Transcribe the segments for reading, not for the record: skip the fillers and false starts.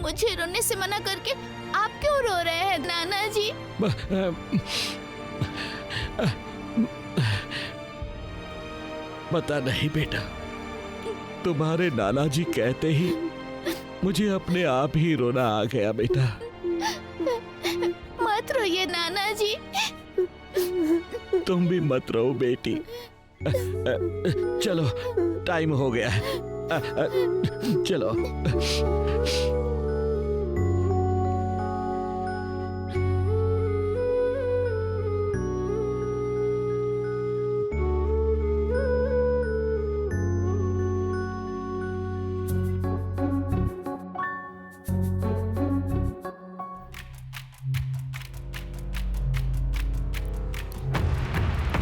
मुझे रोने से मना करके आप क्यों रो रहे हैं नाना जी? पता नहीं बेटा, तुम्हारे नाना जी कहते ही मुझे अपने आप ही रोना आ गया बेटा। मत रोइए नाना जी। तुम भी मत रो बेटी। चलो टाइम हो गया है, चलो।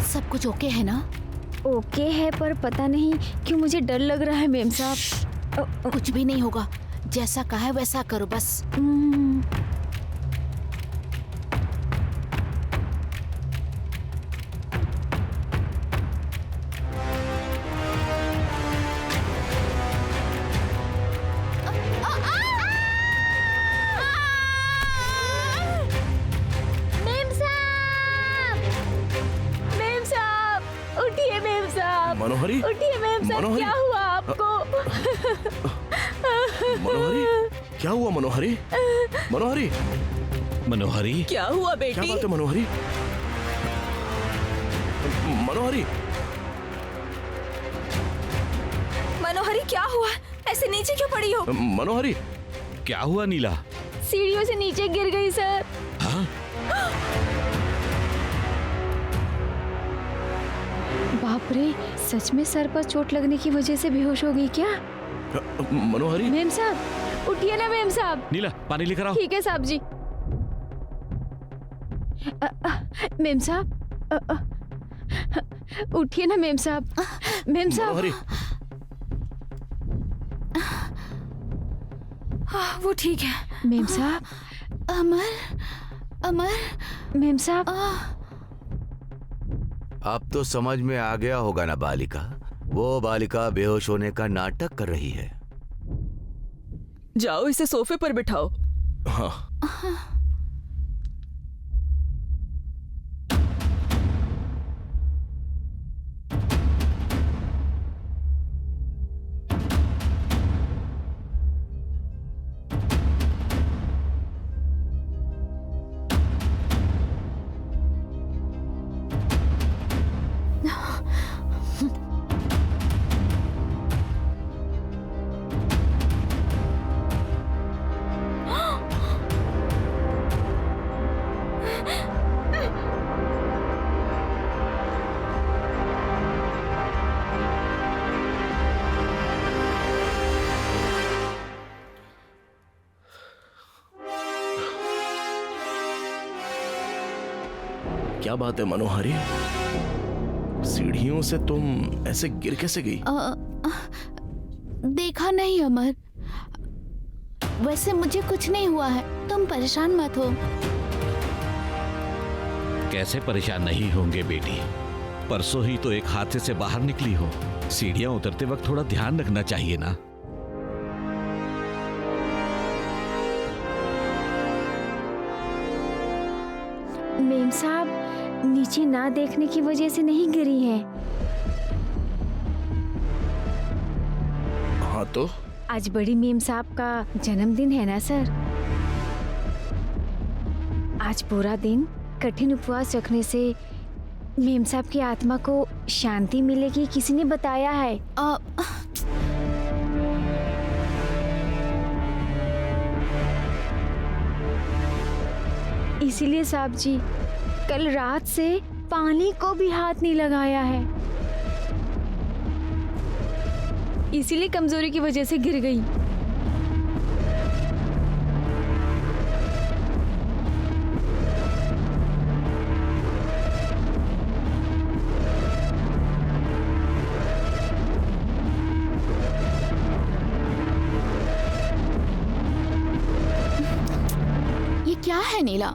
सब कुछ ओके है ना? ओके है, पर पता नहीं क्यों मुझे डर लग रहा है मेम साहब। कुछ भी नहीं होगा, जैसा कहा है वैसा करो बस। मनोहरी, उठिए मेम साहब, क्या हुआ आपको? मनोहरी, क्या हुआ मनोहरी? मनोहरी, मनोहरी, क्या हुआ बेटी? क्या बात है मनोहरी? मनोहरी, मनोहरी क्या हुआ? ऐसे नीचे क्यों पड़ी हो? मनोहरी, क्या हुआ नीला? सीढ़ियों से नीचे गिर गई सर। हाँ? बाप रे, सच में सर पर चोट लगने की वजह से बेहोश हो गई क्या? मनोहरी, मेम साहब उठिए ना मेम साहब। नीला पानी लेकर आओ। ठीक है साहब जी। मेम साहब उठिए ना मेम साहब। मेम साहब, मनोहरी, वो ठीक है। मेम साहब, अमर, अमर, मेम साहब। अब तो समझ में आ गया होगा ना बालिका, वो बालिका बेहोश होने का नाटक कर रही है। जाओ इसे सोफे पर बिठाओ। हाँ। क्या बात है मनोहरी? सीढ़ियों से तुम ऐसे गिर कैसे गई? देखा नहीं अमर, वैसे मुझे कुछ नहीं हुआ है, तुम परेशान मत हो। कैसे परेशान नहीं होंगे बेटी, परसों ही तो एक हादसे से बाहर निकली हो। सीढ़ियां उतरते वक्त थोड़ा ध्यान रखना चाहिए ना। मेम साहब नीचे ना देखने की वजह से नहीं गिरी है। हाँ तो आज बड़ी मेम साहब का जन्मदिन है ना सर। आज पूरा दिन कठिन उपवास रखने से मेम साहब की आत्मा को शांति मिलेगी, किसी ने बताया है। इसीलिए साहब जी कल रात से पानी को भी हाथ नहीं लगाया है, इसीलिए कमजोरी की वजह से गिर गई। नीला,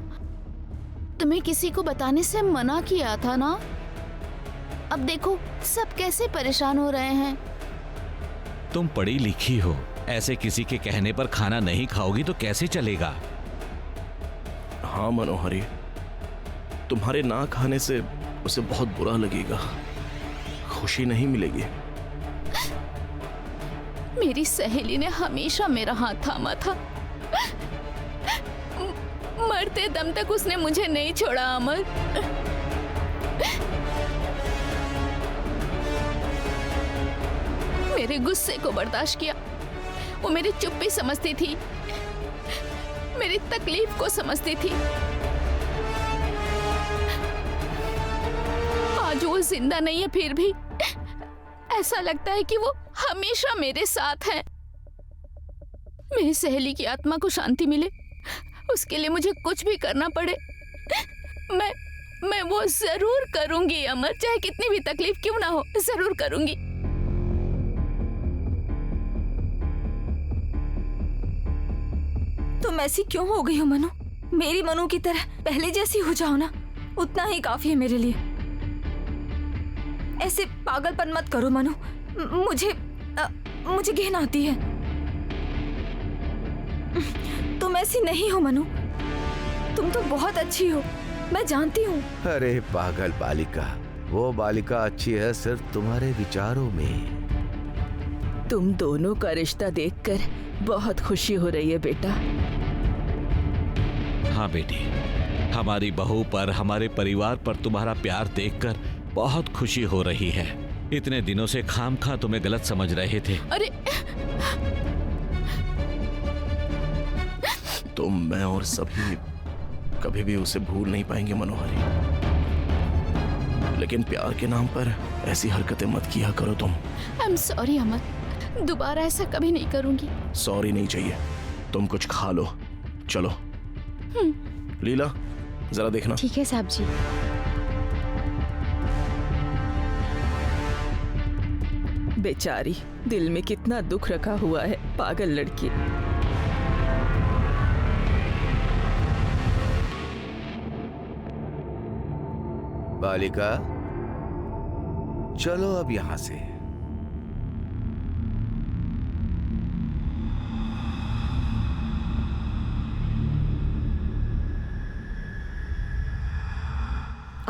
तुम्हें किसी को बताने से मना किया था ना। अब देखो सब कैसे परेशान हो रहे हैं। तुम पढ़ी लिखी हो, ऐसे किसी के कहने पर खाना नहीं खाओगी तो कैसे चलेगा? हाँ मनोहरी, तुम्हारे ना खाने से उसे बहुत बुरा लगेगा, खुशी नहीं मिलेगी। मेरी सहेली ने हमेशा मेरा हाथ थामा था। मरते दम तक उसने मुझे नहीं छोड़ा अमर। मेरे गुस्से को बर्दाश्त किया। वो मेरी चुप्पी समझती थी, मेरी तकलीफ को समझती थी। आज वो जिंदा नहीं है, फिर भी ऐसा लगता है कि वो हमेशा मेरे साथ है। मेरी सहेली की आत्मा को शांति मिले, उसके लिए मुझे कुछ भी करना पड़े, मैं वो जरूर करूंगी अमर, चाहे कितनी भी तकलीफ क्यों ना हो, जरूर करूंगी। तुम ऐसी क्यों हो गई हो मनु? मेरी मनु की तरह पहले जैसी हो जाओ ना, उतना ही काफी है मेरे लिए। ऐसे पागलपन मत करो मनु, मुझे घिन आती है। तुम ऐसी नहीं हो मनु, तुम तो बहुत अच्छी हो, मैं जानती हूँ। अरे पागल बालिका, वो बालिका अच्छी है सिर्फ तुम्हारे विचारों में। तुम दोनों का रिश्ता देखकर बहुत खुशी हो रही है बेटा। हाँ बेटी, हमारी बहू पर, हमारे परिवार पर तुम्हारा प्यार देखकर बहुत खुशी हो रही है। इतने दिनों से खामखा तुम्हें गलत समझ रहे थे। अरे तुम, मैं और सभी कभी भी उसे भूल नहीं पाएंगे मनोहरी, लेकिन प्यार के नाम पर ऐसी हरकतें मत किया करो तुम। आई एम सॉरी अमर, दोबारा ऐसा कभी नहीं करूंगी। सॉरी नहीं चाहिए, तुम कुछ खा लो। चलो लीला, जरा देखना। ठीक है साहब जी। बेचारी, दिल में कितना दुख रखा हुआ है, पागल लड़की। बालिका, चलो अब यहां से।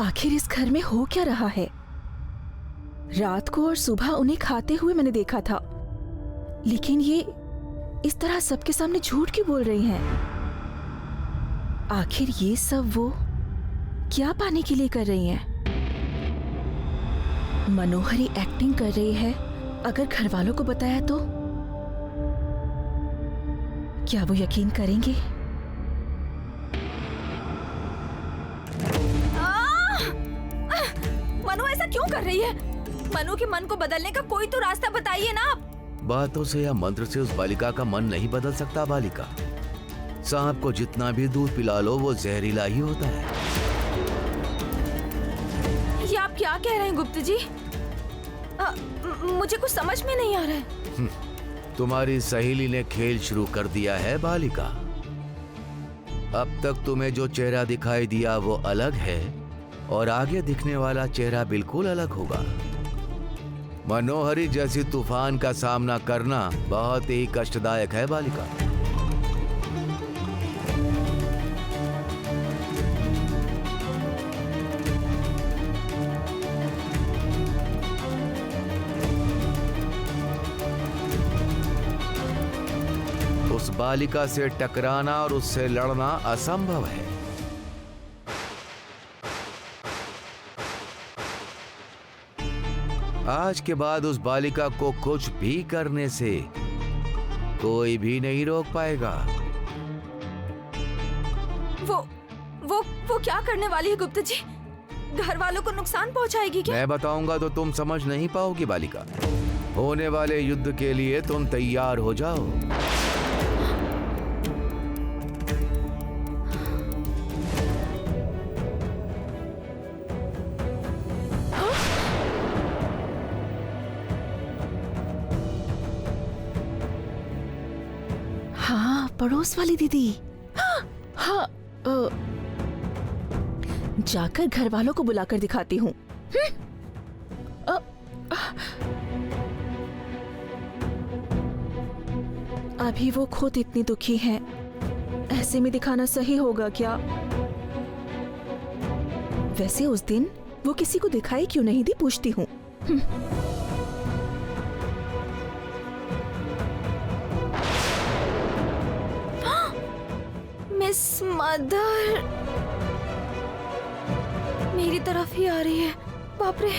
आखिर इस घर में हो क्या रहा है? रात को और सुबह उन्हें खाते हुए मैंने देखा था, लेकिन ये इस तरह सबके सामने झूठ क्यों बोल रही हैं? आखिर ये सब वो क्या पाने के लिए कर रही हैं? मनोहरी एक्टिंग कर रही है, अगर घर वालों को बताया तो क्या वो यकीन करेंगे? मनु ऐसा क्यों कर रही है? मनु के मन को बदलने का कोई तो रास्ता बताइए ना आप। बातों से या मंत्र से उस बालिका का मन नहीं बदल सकता बालिका। सांप को जितना भी दूध पिला लो वो जहरीला ही होता है। ये आप क्या कह रहे हैं गुप्त जी? मुझे कुछ समझ में नहीं आ रहा है। तुम्हारी सहेली ने खेल शुरू कर दिया है बालिका। अब तक तुम्हें जो चेहरा दिखाई दिया वो अलग है और आगे दिखने वाला चेहरा बिल्कुल अलग होगा। मनोहरी जैसी तूफान का सामना करना बहुत ही कष्टदायक है बालिका। उस बालिका से टकराना और उससे लड़ना असंभव है। आज के बाद उस बालिका को कुछ भी करने से कोई भी नहीं रोक पाएगा। वो क्या करने वाली है गुप्ता जी? घर वालों को नुकसान पहुंचाएगी क्या? मैं बताऊंगा तो तुम समझ नहीं पाओगी बालिका। होने वाले युद्ध के लिए तुम तैयार हो जाओ। हाँ, पड़ोस वाली दीदी। हाँ, जाकर घर वालों को बुलाकर दिखाती हूँ। अभी वो खुद इतनी दुखी हैं, ऐसे में दिखाना सही होगा क्या? वैसे उस दिन वो किसी को दिखाई क्यों नहीं दी, पूछती हूँ। मिस मदर मेरी तरफ ही आ रही है। बाप रे।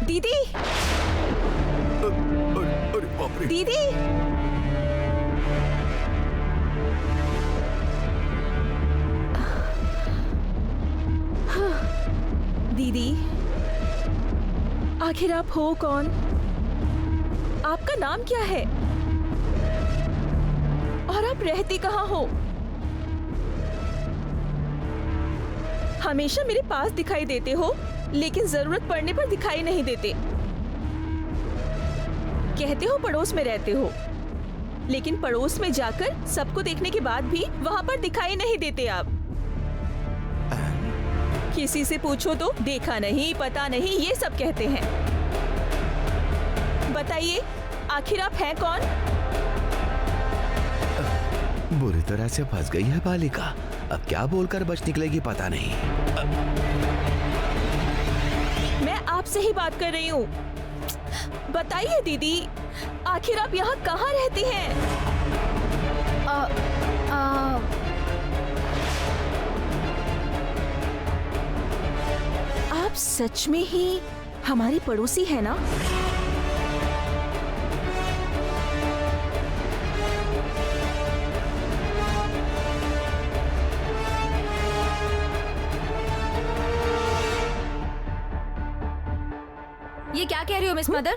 दीदी, अरे बाप रे। दीदी, दीदी, आखिर आप हो कौन? आपका नाम क्या है? और आप रहती कहाँ हो? हमेशा मेरे पास दिखाई देते हो, लेकिन जरूरत पड़ने पर दिखाई नहीं देते। कहते हो पड़ोस में रहते हो, लेकिन पड़ोस में जाकर सबको देखने के बाद भी वहाँ पर दिखाई नहीं देते आप। किसी से पूछो तो देखा नहीं, पता नहीं, ये सब कहते हैं। बताइए, आखिर आप हैं कौन? बुरी तरह से फंस गई है बालिका। अब क्या बोलकर बच निकलेगी पता नहीं। मैं आपसे ही बात कर रही हूँ। बताइए दीदी, आखिर आप यहाँ कहाँ रहती हैं? आप सच में ही हमारी पड़ोसी है ना? ये क्या कह रही हो मिस मदर?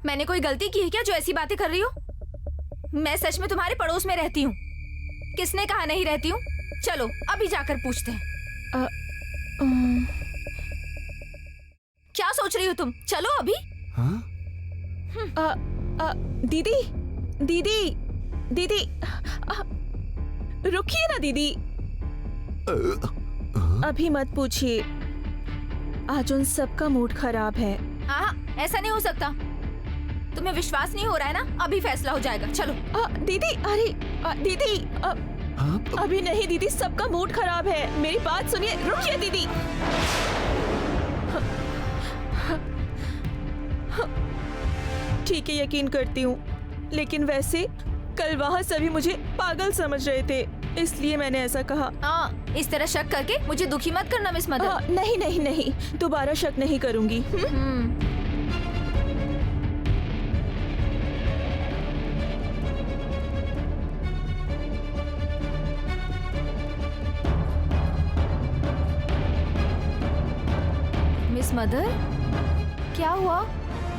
मैंने कोई गलती की है क्या जो ऐसी बातें कर रही हो? मैं सच में तुम्हारे पड़ोस में रहती हूँ। किसने कहा नहीं रहती हूँ? चलो अभी जाकर पूछते हैं। क्या सोच रही हो तुम? चलो अभी। हाँ? दीदी, दीदी, दीदी, रुकिए ना दीदी। अभी मत पूछिए, आज उन सबका मूड खराब है। हाँ, ऐसा नहीं हो सकता। तुम्हें विश्वास नहीं हो रहा है ना? अभी फैसला हो जाएगा। चलो। दीदी, अरे दीदी, अभी नहीं दीदी, सबका मूड खराब है। मेरी बात सुनिए, रुकिए दीदी। ठीक है, यकीन करती हूँ, लेकिन वैसे कल वहाँ सभी मुझे पागल समझ रहे थे, इसलिए मैंने ऐसा कहा। इस तरह शक करके मुझे दुखी मत करना मिस मदर। नहीं नहीं नहीं, दोबारा शक नहीं करूंगी। मिस मदर, क्या हुआ?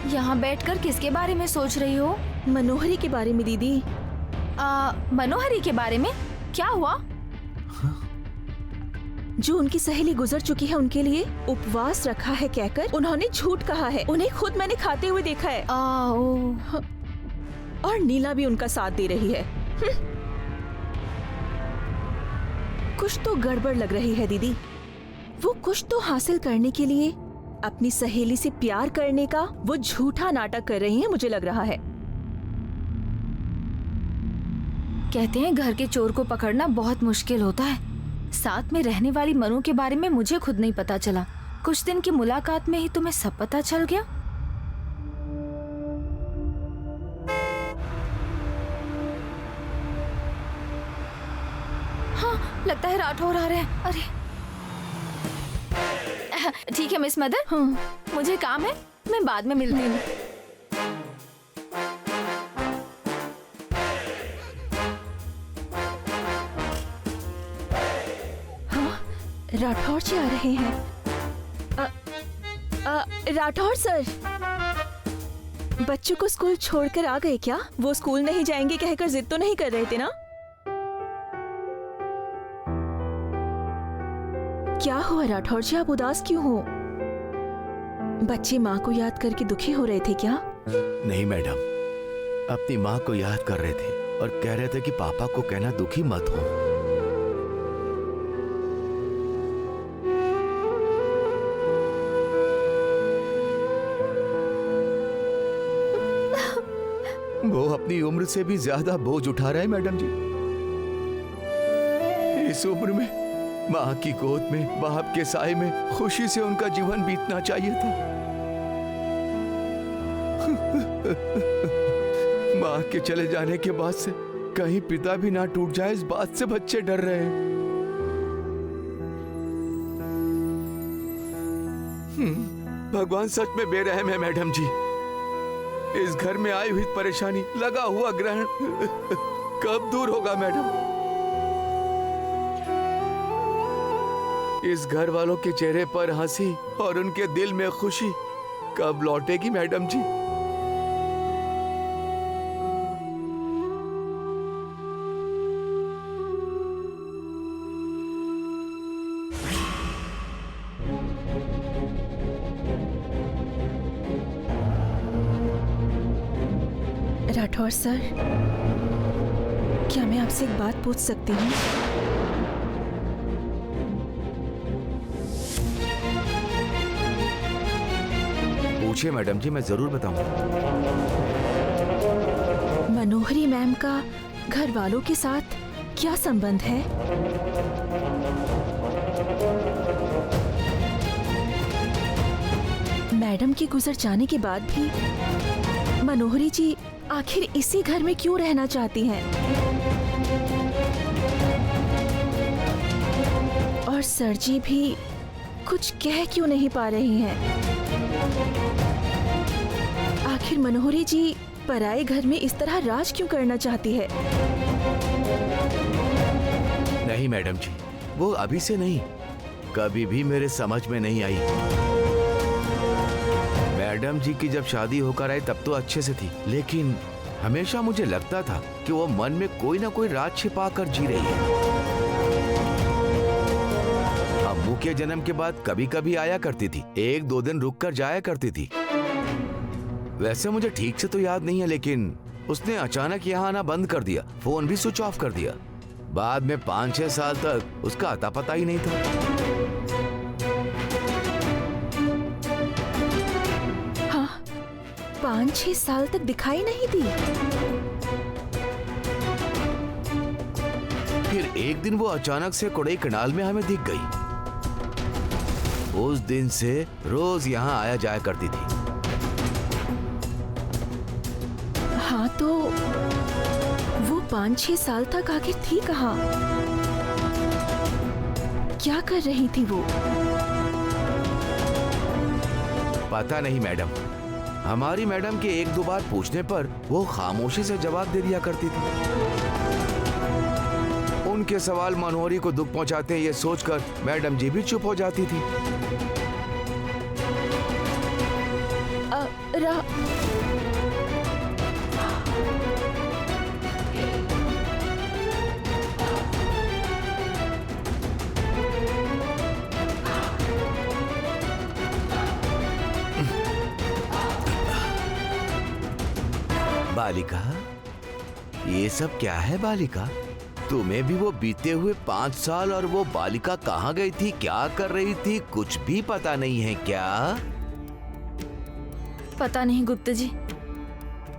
यहाँ बैठकर किसके बारे में सोच रही हो? मनोहरी के बारे में दीदी। मनोहरी के बारे में? क्या हुआ? जो उनकी सहेली गुजर चुकी है, उनके लिए उपवास रखा है कहकर उन्होंने झूठ कहा है। उन्हें खुद मैंने खाते हुए देखा है। और नीला भी उनका साथ दे रही है। कुछ तो गड़बड़ लग रही है दीदी। वो कुछ तो हासिल करने के लिए अपनी सहेली से प्यार करने का वो झूठा नाटक कर रही है, मुझे लग रहा है। कहते हैं घर के चोर को पकड़ना बहुत मुश्किल होता है। साथ में रहने वाली मनु के बारे में मुझे खुद नहीं पता चला। कुछ दिन की मुलाकात में ही तुम्हें सब पता चल गया। हाँ, लगता है राठौर आ रहे हैं। अरे ठीक है मिस मदर, मुझे काम है, मैं बाद में मिलती हूँ। राठौर जी आ रहे हैं। राठौर सर, बच्चों को स्कूल छोड़कर आ गए क्या? वो स्कूल नहीं जाएंगे कहकर जिद तो नहीं कर रहे थे ना? क्या हुआ राठौर जी, आप उदास क्यों हो? बच्चे माँ को याद करके दुखी हो रहे थे क्या? नहीं मैडम, अपनी माँ को याद कर रहे थे और कह रहे थे कि पापा को कहना दुखी मत हो। वो अपनी उम्र से भी ज्यादा बोझ उठा रहा है मैडम जी। इस उम्र में माँ की गोद में, बाप के साए में खुशी से उनका जीवन बीतना चाहिए था। माँ के चले जाने के बाद से कहीं पिता भी ना टूट जाए, इस बात से बच्चे डर रहे हैं। भगवान सच में बेरहम है मैडम जी। इस घर में आई हुई परेशानी, लगा हुआ ग्रहण कब दूर होगा मैडम? इस घर वालों के चेहरे पर हंसी और उनके दिल में खुशी कब लौटेगी मैडम जी? राठौर सर, क्या मैं आपसे एक बात पूछ सकती हूँ? पूछिए मैडम जी, मैं जरूर बताऊंगा। मनोहरी मैम का घर वालों के साथ क्या संबंध है? मैडम के गुजर जाने के बाद भी मनोहरी जी आखिर इसी घर में क्यों रहना चाहती हैं? और सर जी भी कुछ कह क्यों नहीं पा रही हैं? आखिर मनोहरी जी पराए घर में इस तरह राज क्यों करना चाहती है? नहीं मैडम जी, वो अभी से नहीं, कभी भी मेरे समझ में नहीं आई। मैडम जी की जब शादी होकर आई तब तो अच्छे से थी, लेकिन हमेशा मुझे लगता था कि वो मन में कोई ना कोई राज छिपा कर जी रही है। अम्मू के जन्म के बाद कभी कभी आया करती थी, 1-2 दिन रुक कर जाया करती थी। वैसे मुझे ठीक से तो याद नहीं है, लेकिन उसने अचानक यहाँ आना बंद कर दिया, फोन भी स्विच ऑफ कर दिया। बाद में 5-6 साल तक उसका अता पता ही नहीं था। 5-6 साल तक दिखाई नहीं दी। फिर एक दिन वो अचानक से कोडई कनाल में हमें दिख गई। उस दिन से रोज यहाँ आया जाया करती थी। हाँ, तो वो 5-6 साल तक आखिर थी कहाँ? क्या कर रही थी वो? पता नहीं मैडम, हमारी मैडम के 1-2 बार पूछने पर वो खामोशी से जवाब दे दिया करती थी। उनके सवाल मनोहरी को दुख पहुंचाते हैं ये सोचकर मैडम जी भी चुप हो जाती थी। बालिका, ये सब क्या है बालिका? तुम्हें भी वो बीते हुए 5 साल और वो बालिका कहाँ गई थी, क्या कर रही थी, कुछ भी पता नहीं है क्या? पता नहीं गुप्ता जी,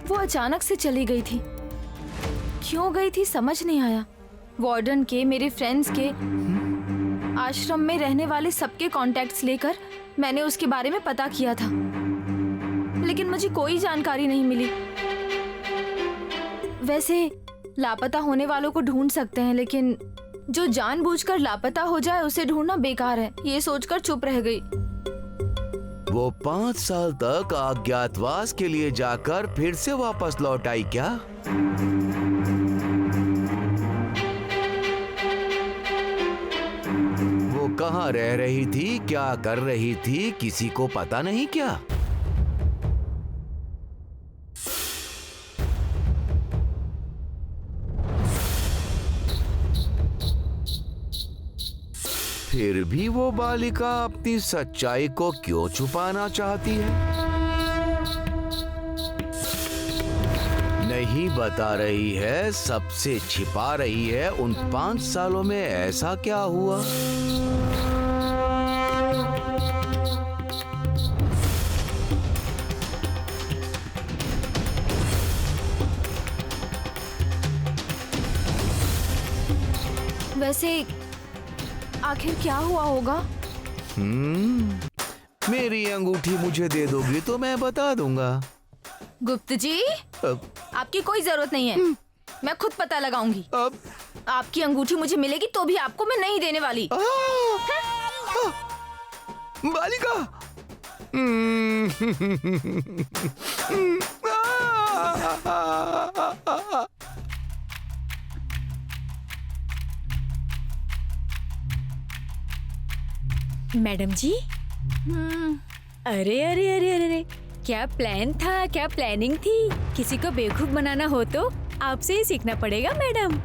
वो अचानक से चली गई थी। क्यों गई थी समझ नहीं आया। वार्डन के, मेरे फ्रेंड्स के, आश्रम में रहने वाले सबके कॉन्टैक्ट्स लेकर मैंने उसके बारे में पता किया था, लेकिन मुझे कोई जानकारी नहीं मिली। वैसे लापता होने वालों को ढूंढ सकते हैं, लेकिन जो जानबूझकर लापता हो जाए उसे ढूंढना बेकार है, ये सोचकर चुप रह गई। वो 5 साल तक अज्ञातवास के लिए जाकर फिर से वापस लौट आई क्या? वो कहाँ रह रही थी, क्या कर रही थी, किसी को पता नहीं क्या? फिर भी वो बालिका अपनी सच्चाई को क्यों छुपाना चाहती है? नहीं बता रही है, सबसे छिपा रही है। उन 5 सालों में ऐसा क्या हुआ? वैसे आखिर क्या हुआ होगा? मेरी अंगूठी मुझे दे दोगी तो मैं बता दूंगा। गुप्त जी, आपकी कोई जरूरत नहीं है, मैं खुद पता लगाऊंगी। अब आपकी अंगूठी मुझे मिलेगी तो भी आपको मैं नहीं देने वाली। बालिका! मैडम जी, अरे अरे अरे अरे अरे, क्या प्लान था, क्या प्लानिंग थी। किसी को बेवकूफ बनाना हो तो आपसे ही सीखना पड़ेगा मैडम।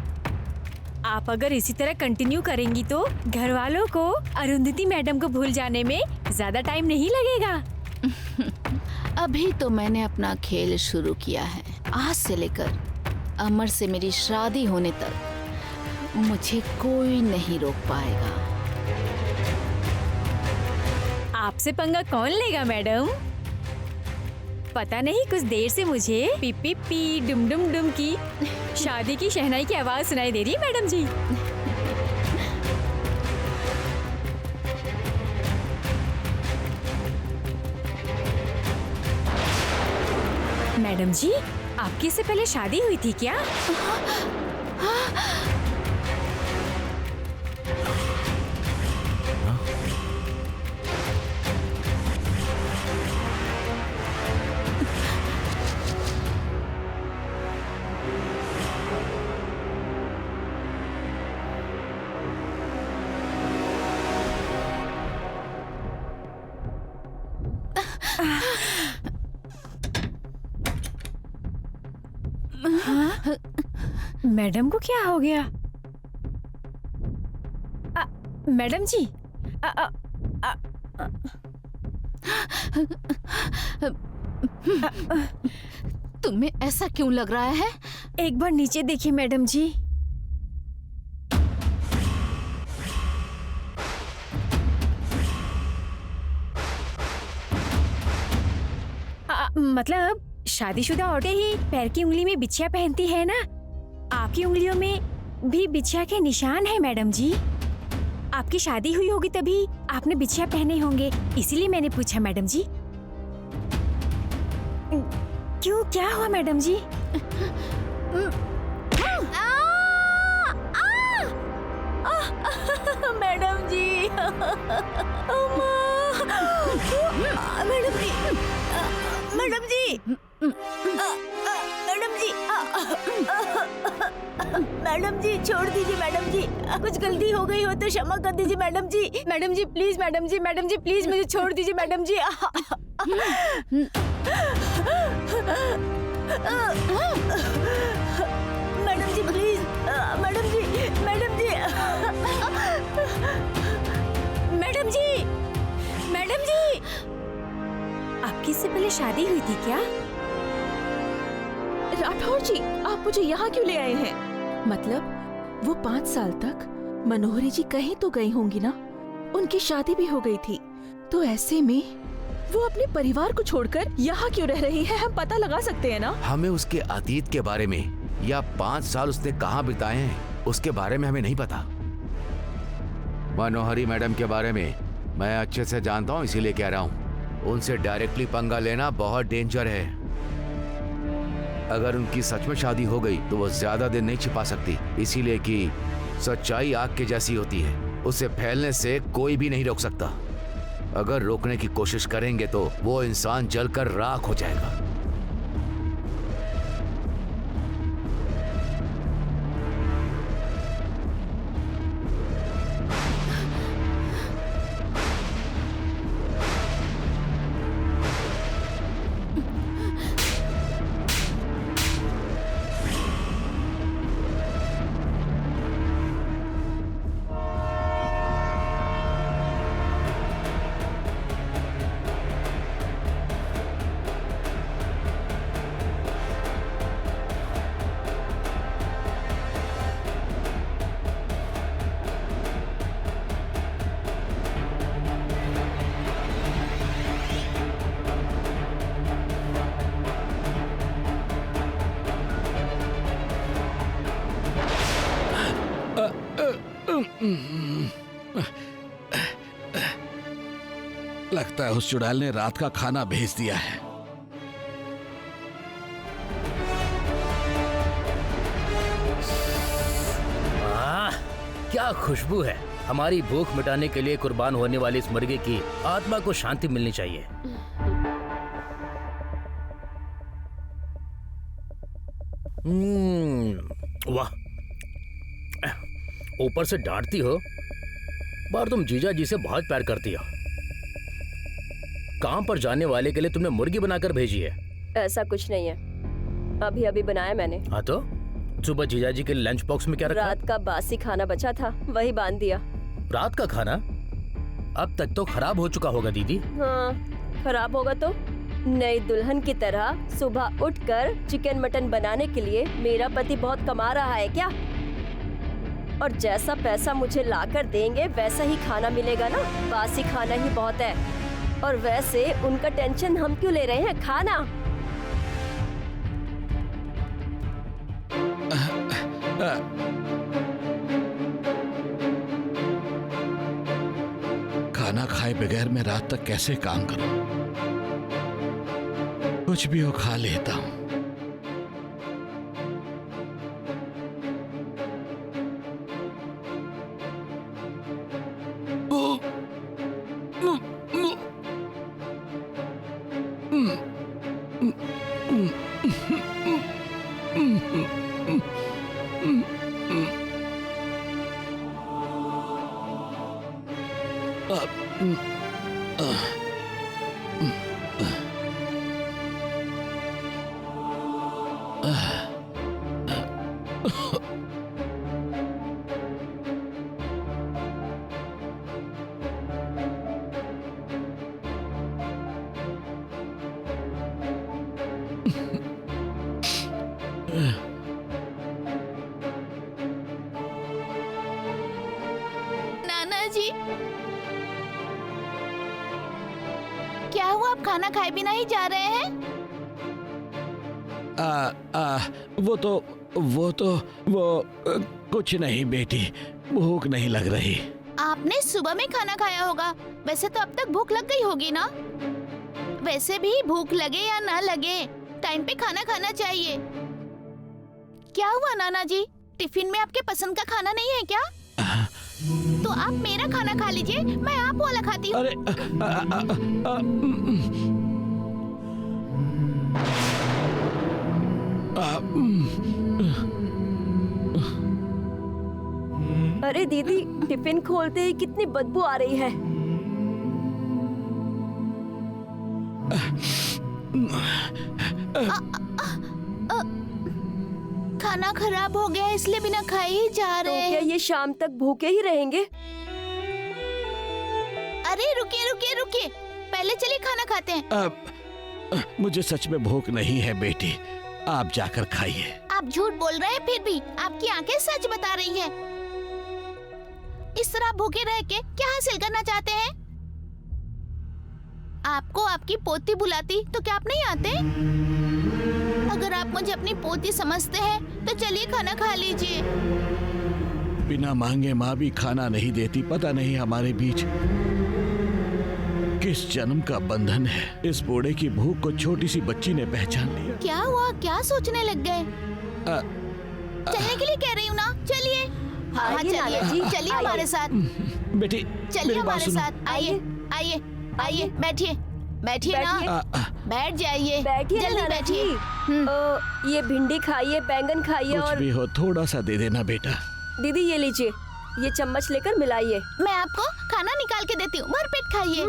आप अगर इसी तरह कंटिन्यू करेंगी तो घर वालों को अरुंधति मैडम को भूल जाने में ज्यादा टाइम नहीं लगेगा। अभी तो मैंने अपना खेल शुरू किया है। आज से लेकर अमर से मेरी शादी होने तक मुझे कोई नहीं रोक पाएगा। आपसे पंगा कौन लेगा मैडम? पता नहीं, कुछ देर से मुझे पी पी पी डुम डुम डुम की शादी की शहनाई की आवाज सुनाई दे रही है मैडम जी। मैडम जी, आपकी इससे पहले शादी हुई थी क्या? मैडम को क्या हो गया? मैडम जी, तुम्हें ऐसा क्यों लग रहा है? एक बार नीचे देखिए मैडम जी। मतलब शादीशुदा औरतें ही पैर की उंगली में बिछिया पहनती है ना, आपकी उंगलियों में भी बिछिया के निशान है मैडम जी। आपकी शादी हुई होगी तभी आपने बिछिया पहने होंगे, इसीलिए मैंने पूछा मैडम जी। क्यों, क्या हुआ madam ji? Madam ji, madam ji, madam ji, madam ji, madam जी छोड़ दीजिए मैडम जी, कुछ गलती हो गई हो तो क्षमा कर दीजिए madam ji. Madam ji please, madam ji please मुझे छोड़ दीजिए madam ji. Madam ji please, madam ji, madam ji, madam ji, madam ji, आपकी इससे पहले शादी हुई थी क्या? राठौर जी, आप मुझे यहाँ क्यों ले आए हैं? मतलब वो 5 साल तक मनोहरी जी कहीं तो गई होंगी ना, उनकी शादी भी हो गई थी, तो ऐसे में वो अपने परिवार को छोड़कर यहाँ क्यों रह रही है, हम पता लगा सकते हैं ना? हमें उसके अतीत के बारे में या 5 साल उसने कहाँ बिताए हैं उसके बारे में हमें नहीं पता। मनोहरी मैडम के बारे में मैं अच्छे से जानता हूँ, इसीलिए कह रहा हूँ, उनसे डायरेक्टली पंगा लेना बहुत डेंजर है। अगर उनकी सच में शादी हो गई तो वो ज्यादा दिन नहीं छिपा सकती, इसीलिए कि सच्चाई आग के जैसी होती है, उसे फैलने से कोई भी नहीं रोक सकता। अगर रोकने की कोशिश करेंगे तो वो इंसान जलकर राख हो जाएगा। लगता है उस चुड़ैल ने रात का खाना भेज दिया है। क्या खुशबू है। हमारी भूख मिटाने के लिए कुर्बान होने वाली इस मुर्गे की आत्मा को शांति मिलनी चाहिए। वाह, ऊपर से डांटती हो पर तुम जीजा जी से बहुत प्यार करती हो। काम पर जाने वाले के लिए तुमने मुर्गी बनाकर भेजी है? ऐसा कुछ नहीं है, अभी अभी बनाया मैंने। हाँ तो सुबह जीजा जी के लंच बॉक्स में क्या रखा? रात का बासी खाना बचा था, वही बांध दिया। रात का खाना अब तक तो खराब हो चुका होगा दीदी। हाँ, खराब होगा तो? नई दुल्हन की तरह सुबह उठकर चिकन मटन बनाने के लिए मेरा पति बहुत कमा रहा है क्या? और जैसा पैसा मुझे लाकर देंगे वैसा ही खाना मिलेगा ना। बासी खाना ही बहुत है। और वैसे उनका टेंशन हम क्यों ले रहे हैं? खाना खाना खाए बगैर मैं रात तक कैसे काम करूं? कुछ भी हो खा लेता हूं। नाना जी, क्या हुआ? आप खाना खाए बिना ही जा रहे हैं? वो कुछ नहीं बेटी, भूख नहीं लग रही। आपने सुबह में खाना खाया होगा, वैसे तो अब तक भूख लग गई होगी ना? वैसे भी भूख लगे या ना लगे, टाइम पे खाना खाना चाहिए। क्या हुआ नाना जी, टिफिन में आपके पसंद का खाना नहीं है क्या? तो आप मेरा खाना खा लीजिए, मैं आप वाला खाती हूँ। अरे दीदी, टिफिन खोलते ही कितनी बदबू आ रही है। खाना खराब हो गया इसलिए बिना खाए ही जा रहे हैं। तो क्या ये शाम तक भूखे ही रहेंगे? अरे रुकिए रुकिए रुकिए, पहले चलिए खाना खाते हैं। मुझे सच में भूख नहीं है बेटी, आप जाकर खाइए। आप झूठ बोल रहे हैं, फिर भी आपकी आंखें सच बता रही है। इस तरह भूखे रह के क्या हासिल करना चाहते हैं? आपको आपकी पोती बुलाती तो क्या आप नहीं आते? अगर आप मुझे अपनी पोती समझते हैं तो चलिए खाना खा लीजिए। बिना मांगे माँ भी खाना नहीं देती। पता नहीं हमारे बीच किस जन्म का बंधन है। इस बूढ़े की भूख को छोटी सी बच्ची ने पहचान लिया। क्या हुआ? क्या सोचने लग गए? चलने के लिए कह रही हूँ ना, चलिए। हाँ चलिए, चलिए हमारे साथ। बेटी चलिए हमारे साथ, आइए आइए आइए, बैठिए बैठिए ना, बैठ जाइए, जल्दी बैठिए। ये भिंडी खाइए, बैंगन खाइए। कुछ और भी हो थोड़ा सा दे देना बेटा। दीदी ये लीजिए, ये चम्मच लेकर मिलाइए। मैं आपको खाना निकाल के देती हूँ, भरपेट खाइए।